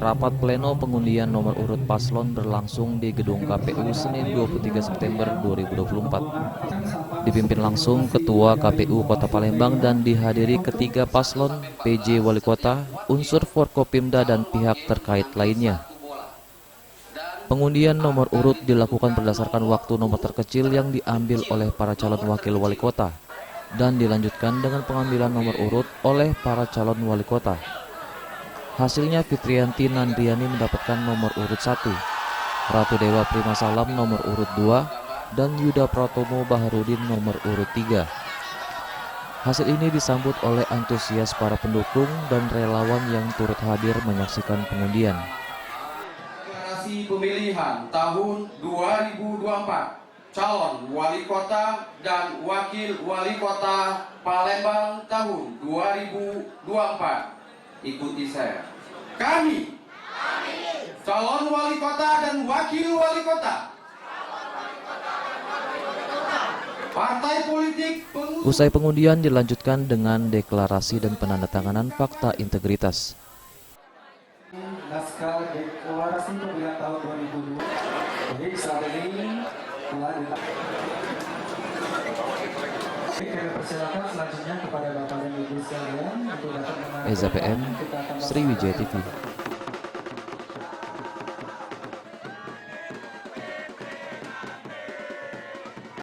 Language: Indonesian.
Rapat pleno pengundian nomor urut paslon berlangsung di Gedung KPU Senin 23 September 2024. Dipimpin langsung Ketua KPU Kota Palembang dan dihadiri ketiga paslon, PJ Wali Kota, unsur Forkopimda dan pihak terkait lainnya. Pengundian nomor urut dilakukan berdasarkan waktu nomor terkecil yang diambil oleh para calon wakil wali kota dan dilanjutkan dengan pengambilan nomor urut oleh para calon wali kota. Hasilnya Fitrianti Nandriani mendapatkan nomor urut 1, Ratu Dewa Prima Salam nomor urut 2, dan Yuda Pratomo Baharudin nomor urut 3. Hasil ini disambut oleh antusias para pendukung dan relawan yang turut hadir menyaksikan pengundian. Deklarasi pemilihan tahun 2024 calon wali kota dan wakil wali kota Palembang tahun 2024. Ikuti saya. Kami calon wali kota dan wakil wali kota partai politik pengusung. Usai pengundian dilanjutkan dengan deklarasi dan penandatanganan fakta integritas. Naskah deklarasi pemilihan tahun 2002. Jadi saat ini telah kami persilakan selanjutnya kepada Bapak dan Ibu sekalian untuk dapat Eza PM, Sriwijaya TV.